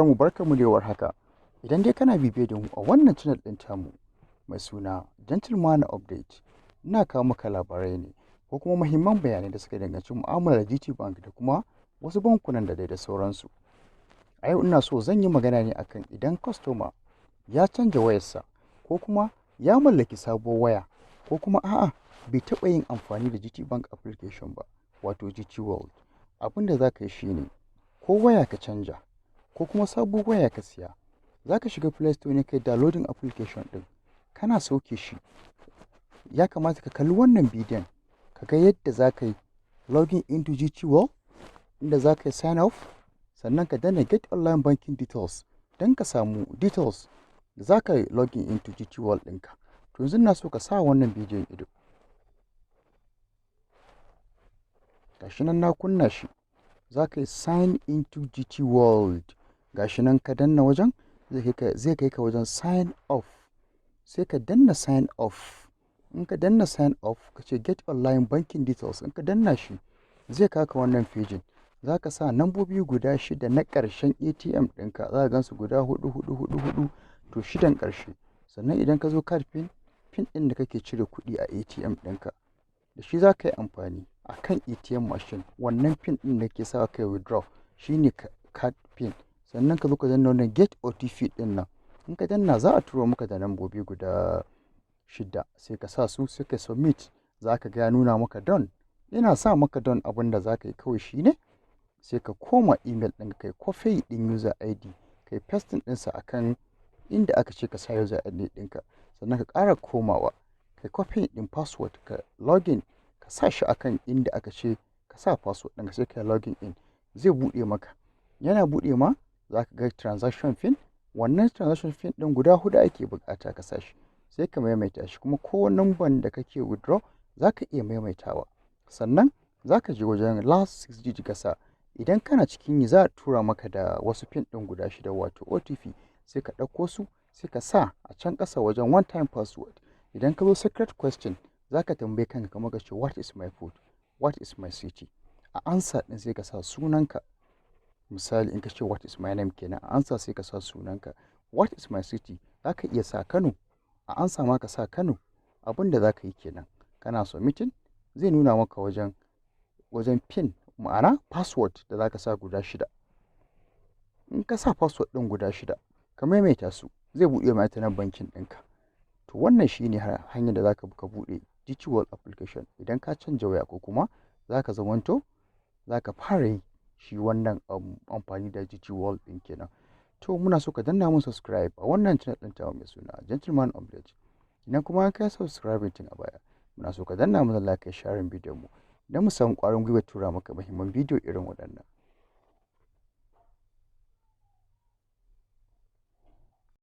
mu barkamu da haka. Idan dai kana bibiye da mu a wannan channel ɗin tamu mai suna Gentleman Update, ina kawo maka labarai ne ko kuma muhimman bayanai da suka danganci mu'amalar GTBank da kuma wasu bankunan da dai da sauransu. A yau ina so zan yi magana ne akan idan customer ya canja wayarsa ko kuma ya mallaki sabuwar waya ko kuma a'a bai taɓa yin amfani da GTBank application ba, wato GTWorld. Abin da za ka yi shine ko waya ka canja ko kuma sabuwar waya ka siya, za ka shiga Play Store ne kai downloading application ɗin, kana sauke shi. Ya kamata ka kalli wannan bidiyon ka ga yadda za ka yi login into GTWorld, inda za ka yi sign off, sannan ka danna get online banking details don ka samu details da za ka yi login into GTWorld ɗinka. To yanzu na so ka sa wannan bidiyon ido. Gashi nan na kunna shi, za ka yi sign into GTWorld. Gashi nan ka danna wajen, zai kai ka wajen sign off, sai ka danna sign off. In ka danna sign off ka ce get online banking details, in ka danna shi zai kaka wannan fejin. Za ka sa nambobi guda 6 na ƙarshen ATM ɗinka, za ka gansu guda 4 to 6 ƙarshe. Sannan idan ka zo card pin ɗin da kake cire kuɗi a ATM ɗinka, da shi za ka yi amfani a kan ATM machine. Wannan pin ɗin da ke sa ka yi withdraw shine card pin. Sannan ka zo ka danna wannan get OTP ɗin nan. In ka danna za a turo maka da nambobi guda 6, sai ka sa su, sai ka submit. Za ka ga ya nuna maka done. Ina sa maka done, abin da za ka yi kawai shine sai ka koma email ɗin kai copy ɗin user ID, kai pasting ɗinsa akan inda aka ce ka sa user ID ɗinka. Sannan ka ƙara komawa kai copy ɗin password, ka login, ka sa shi akan inda aka ce ka sa password ɗinka, sai ka login in. Zai buɗe maka. Yana buɗe ma za ka ga transaction pin. Wannan transaction pin ɗin guda 4 ake buƙata ka sa shi, sai ka maimaita shi. Kuma ko number da kake withdraw za ka iya maimaitawa. Sannan za ka je wajen last 6 digit ka sa. Idan kana cikin yi za a tura maka da wasu pin ɗin guda 6 wato OTP, sai ka ɗauko su sai ka sa a can ƙasa wajen one time password. Idan ka zo secret question za ka tambaye kanka kamar ka ce what is my food, what is my city. A answer ɗin sai ka sa sunanka. Misali in ka ce what is my name kenan, a ansa sai ka sa sunanka. What is my city, za ka iya sa Kano, a ansa ma ka sa Kano. Abin da za ka yi kenan, kana submitting zai nuna maka wajen pin, ma'ana password da za ka sa guda 6. In ka sa password ɗin guda 6 ka maimaita su, zai buɗe ma ta nan bankin ɗinka. To wannan shine hanyar da za ka buɗe GTWorld application idan ka canja waya ko kuma za ka zamanto za ka fara yi shi wannan amfani da GTWorld ɗin kenan. To muna so ka danna mun subscribe a wannan channel ɗin tawa mai suna Gentleman Update. Idan kuma ka yi subscribe tun a baya, muna so ka danna mun like, sharing bidiyon mu don mu samu ƙwarin gwiwa tura maka muhimman bidiyo irin waɗannan.